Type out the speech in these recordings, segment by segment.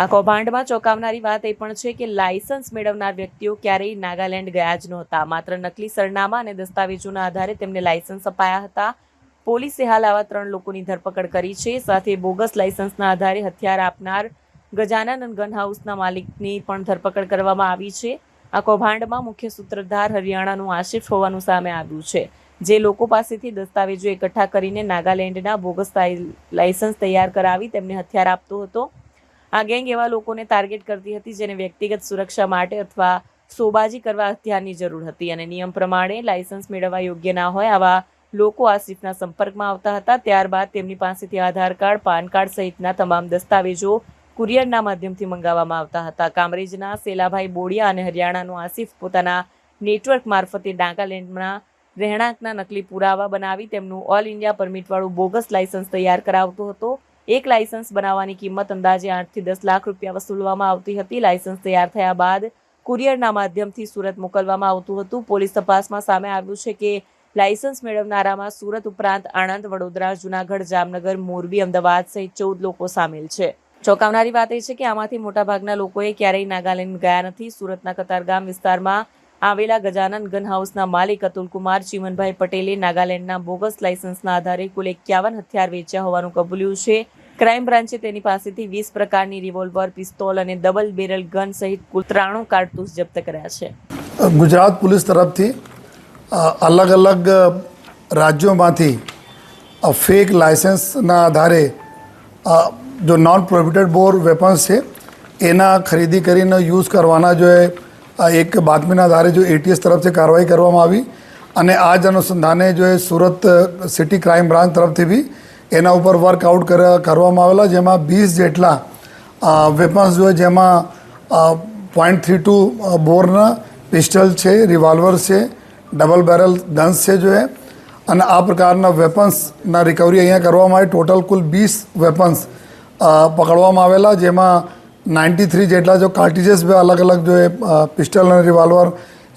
આ કૌભાંડમાં ચોંકાવનારી વાત એ પણ છે કે લાયસન્સ મેળવનાર વ્યક્તિઓ ક્યારેય નાગાલેન્ડ ગયા જ નહોતા. માત્ર નકલી સરનામા અને દસ્તાવેજોના આધારે તેમને લાયસન્સ અપાયા હતા. પોલીસે હાલ આવા 3 લોકોની ધરપકડ કરી છે. સાથે બોગસ લાયસન્સના આધારે હથિયાર આપનાર ગજાનન ગન હાઉસના માલિકની પણ ધરપકડ કરવામાં આવી છે. આ કૌભાંડમાં મુખ્ય સૂત્રધાર હરિયાણાનું આશિફ હોવાનું સામે આવ્યું છે, જે લોકો પાસેથી દસ્તાવેજો એકઠા કરીને નાગાલેન્ડના બોગસ લાયસન્સ તૈયાર કરાવી તેમને હથિયાર આપતો હતો. આ ગેંગ એવા લોકોને ટાર્ગેટ કરતી હતી જેને વ્યક્તિગત સુરક્ષા માટે અથવા સોબાજી કરવા હથિયારની જરૂર હતી અને નિયમ પ્રમાણે લાયસન્સ મેળવવા યોગ્ય ના હોય આવા લોકો આસિફના સંપર્કમાં આવતા હતા. ત્યારબાદ તેમની પાસેથી આધાર કાર્ડ, પાન કાર્ડ સહિતના તમામ દસ્તાવેજો કુરિયરના માધ્યમથી મંગાવવામાં આવતા હતા. કામરેજના સેલાભાઈ બોડિયા અને હરિયાણાનો આસિફ પોતાના નેટવર્ક મારફતે નાગાલેન્ડના રહેણાંકના નકલી પુરાવા બનાવી તેમનું ઓલ ઇન્ડિયા પરમિટવાળું બોગસ લાયસન્સ તૈયાર કરાવતો હતો. એક લાયસન્સ બનાવવાની કિંમત અંદાજે 8 થી 10 લાખ રૂપિયા વસૂલવામાં આવતી હતી. લાયસન્સ તૈયાર થયા બાદ કુરિયરના માધ્યમથી સુરત મોકલવામાં આવતું હતું. પોલીસ તપાસમાં સામે આવ્યું છે કે લાયસન્સ મેળવનારામાં સુરત ઉપરાંત આણંદ, વડોદરા, જૂનાગઢ, જામનગર, મોરબી, અમદાવાદ સહિત 14 લોકો સામેલ છે. ચોંકાવનારી વાત એ છે કે આમાંથી મોટાભાગના લોકોએ ક્યારેય નાગાલેન્ડ ગયા નથી. સુરતના કતારગામ વિસ્તારમાં આવેલા ગજાનન ગન હાઉસના માલિક અતુલકુમાર ચીમનભાઈ પટેલે નાગાલેન્ડના બોગસ લાયસન્સના આધારે કુલ 51 હથિયાર વેચ્યા હોવાનું કબૂલ્યું છે. ક્રાઇમ બ્રાન્ચે તેની પાસેથી 20 પ્રકારની રિવોલ્વર, પિસ્તોલ અને ડબલ બેરલ ગન સહિત કુલ 93 કારતૂસ જપ્ત કર્યા છે. ગુજરાત પોલીસ તરફથી અલગ અલગ રાજ્યોમાંથી ફેક લાયસન્સના આધારે જો નોન પ્રોહિબિટેડ બોર વેપન્સ છે એના ખરીદી કરીને યુઝ કરવાના જો એક બાતમીના આધારે જો ATS તરફથી કાર્યવાહી કરવામાં આવી અને આ જ અનુસંધાને જો સુરત સિટી ક્રાઇમ બ્રાન્ચ તરફથી બી એના ઉપર વર્કઆઉટ કરવામાં આવેલા, જેમાં 20 જેટલા વેપન્સ જો જેમાં .32 બોરના પિસ્ટલ છે, રિવોલ્વર છે, ડબલ બેરલ ગન્સ છે જો અને આ પ્રકારના વેપન્સના રિકવરી અહીંયા કરવામાં આવી. ટોટલ કુલ 20 વેપન્સ પકડવામાં આવેલા, જેમાં 93 જેટલા જો કાર્ટીજીસ બી અલગ અલગ જો પિસ્ટલ અને રિવોલ્વર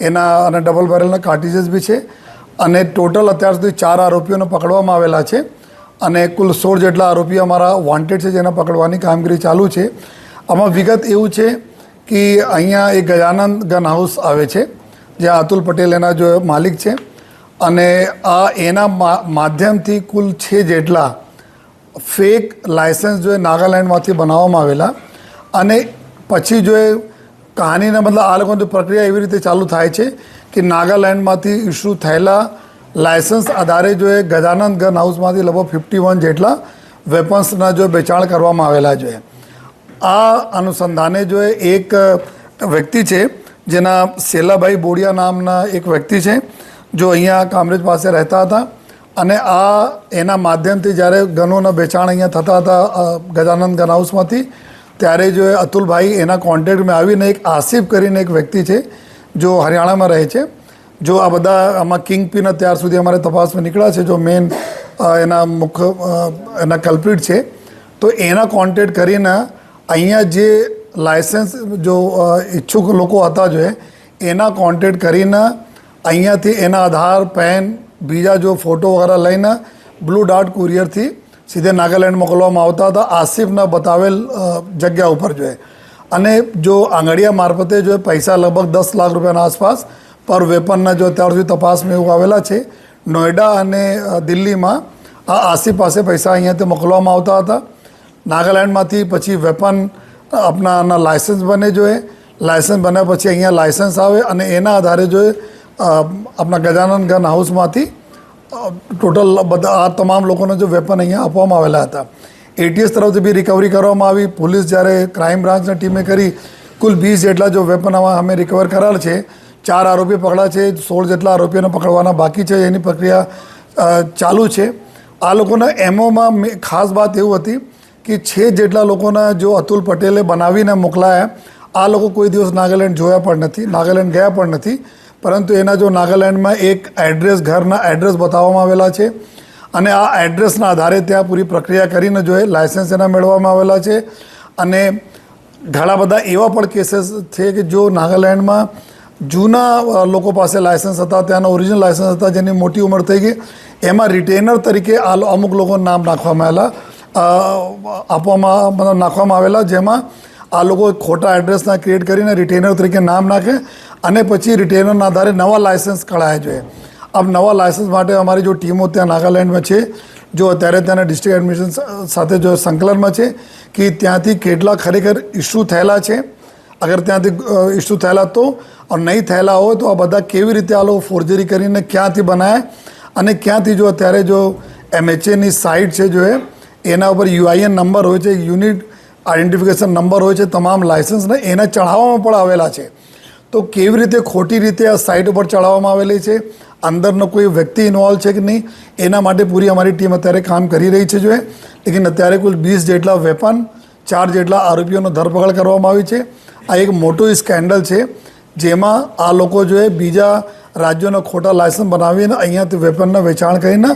એના અને ડબલ બેરલના કાર્ટીજીસ બી છે અને ટોટલ અત્યાર સુધી 4 આરોપીઓને પકડવામાં આવેલા છે અને કુલ 16 જેટલા આરોપીઓ અમારા વોન્ટેડ છે જેને પકડવાની કામગીરી ચાલુ છે. આમાં વિગત એવું છે કે અહીંયા એક ગજાનન ગન હાઉસ આવે છે જ્યાં અતુલ પટેલ એના જો માલિક છે અને આ એના માધ્યમથી કુલ 6 જેટલા ફેક લાયસન્સ જો નાગાલેન્ડમાંથી બનાવવામાં આવેલા અને પછી જો એ કહાનીના મતલબ આ લોકોની પ્રક્રિયા એવી રીતે ચાલુ થાય છે કે નાગાલેન્ડમાંથી ઇસ્યુ થયેલા લાયસન્સ આધારે જો એ ગજાનંદ ગન હાઉસમાંથી લગભગ 51 જેટલા વેપન્સના જો વેચાણ કરવામાં આવેલા જોઈએ. આ અનુસંધાને જો એક વ્યક્તિ છે જેના સેલાભાઈ બોડિયા નામના એક વ્યક્તિ છે જો અહીંયા કામરેજ પાસે રહેતા હતા અને આ એના માધ્યમથી જ્યારે ગનોના વેચાણ અહીંયા થતા હતા ગજાનંદ ગન હાઉસમાંથી ત્યારે જો અતુલભાઈ એના કોન્ટેક્ટમાં આવીને એક આસિફ કરીને એક વ્યક્તિ છે જો હરિયાણામાં રહે છે. જો આ બધા આમાં કિંગ પિન અત્યાર સુધી અમારે તપાસમાં નીકળ્યા છે જો મેઇન એના મુખ્ય એના કલ્પ્રિટ છે, તો એના કોન્ટેક્ટ કરીને અહીંયા જે લાયસન્સ જો ઈચ્છુક લોકો હતા જો એના કોન્ટેક્ટ કરીને અહીંયાથી એના આધાર, પેન, બીજા જો ફોટો વગેરે લઈને બ્લુ ડાર્ટ કુરિયરથી સીધે નાગાલેન્ડ મોકલવામાં આવતા હતા આસિફના બતાવેલ જગ્યા ઉપર જોઈએ અને જો આંગળીયા મારફતે જો પૈસા લગભગ 10 લાખ રૂપિયાના આસપાસ પર વેપનના જો અત્યાર સુધી તપાસમાં એવું આવેલા છે. નોઈડા અને દિલ્હીમાં આ આસિફ પાસે પૈસા અહીંયાથી મોકલવામાં આવતા હતા. નાગાલેન્ડમાંથી પછી વેપન આપણાના લાયસન્સ બને જોઈએ, લાયસન્સ બન્યા પછી અહીંયા લાયસન્સ આવે અને એના આધારે જો આપણા ગજાનન ગન હાઉસમાંથી ટોટલ બધા આ તમામ લોકોને જો વેપન અહીંયા આપવામાં આવેલા હતા. ATS તરફથી બી રિકવરી કરવામાં આવી. પોલીસ જ્યારે ક્રાઇમ બ્રાન્ચની ટીમે કરી કુલ 20 જેટલા જો વેપન અમે રિકવર કરેલ છે. 4 આરોપી પકડા છે, 16 જેટલા આરોપીઓને પકડવાના બાકી છે, એની પ્રક્રિયા ચાલુ છે. આ લોકોના એમઓમાં ખાસ વાત એવું હતી કે 6 જેટલા લોકોના જો અતુલ પટેલે બનાવીને મોકલાયા, આ લોકો કોઈ દિવસ નાગાલેન્ડ જોયા પણ નથી, નાગાલેન્ડ ગયા પણ નથી, પરંતુ એના જો નાગાલેન્ડમાં એક એડ્રેસ, ઘરના એડ્રેસ બતાવવામાં આવેલા છે અને આ એડ્રેસના આધારે ત્યાં પૂરી પ્રક્રિયા કરીને જો લાયસન્સ એના મેળવવામાં આવેલા છે. અને ઘણા બધા એવા પણ કેસીસ છે કે જો નાગાલેન્ડમાં જૂના લોકો પાસે લાયસન્સ હતા, ત્યાંના ઓરિજિનલ લાયસન્સ હતા જેની મોટી ઉંમર થઈ ગઈ, એમાં રિટેનર તરીકે અમુક લોકોના નામ નાખવામાં આવેલા, નાખવામાં આવેલા, જેમાં આ લોકો ખોટા એડ્રેસના ક્રિએટ કરીને રિટેનર તરીકે નામ નાખે અને પછી રિટેનરના આધારે નવા લાયસન્સ કઢાયા જોઈએ. अब नवा लाइसेंस માટે અમારી जो ટીમો ત્યાં નાગાલેન્ડમાં છે, जो અત્યારે ત્યાંના ડિસ્ટ્રિક્ટ એડમિશન સાથે જો સંકલનમાં છે કે ત્યાંથી કેટલા ખરેખર ઇસ્યુ થયેલા છે, અગર ત્યાંથી ઇસ્યુ થયેલા તો નહીં થયેલા હોય તો આ બધા કેવી રીતે આ લોકો ફોર્જરી કરીને ક્યાંથી બનાવે અને ક્યાંથી જો અત્યારે જો MHAની સાઇટ છે જો એના ઉપર UIN નંબર હોય છે, યુનિટ આઈડેન્ટિફિકેશન નંબર હોય છે તમામ લાઇસન્સને, એના ચઢાવવામાં પણ આવેલા છે. તો કેવી રીતે ખોટી રીતે આ સાઇટ ઉપર ચડાવવામાં આવેલી છે, અંદરનો કોઈ વ્યક્તિ ઇન્વોલ્વ છે કે નહીં, એના માટે પૂરી અમારી ટીમ અત્યારે કામ કરી રહી છે જોઈએ. લેકિન અત્યારે કુલ 20 જેટલા વેપન, 4 જેટલા આરોપીઓનો ધરપકડ કરવામાં આવી છે. આ એક મોટું સ્કેન્ડલ છે જેમાં આ લોકો બીજા રાજ્યોના ખોટા લાયસન્સ બનાવીને અહીંયાથી વેપનના વેચાણ કરીને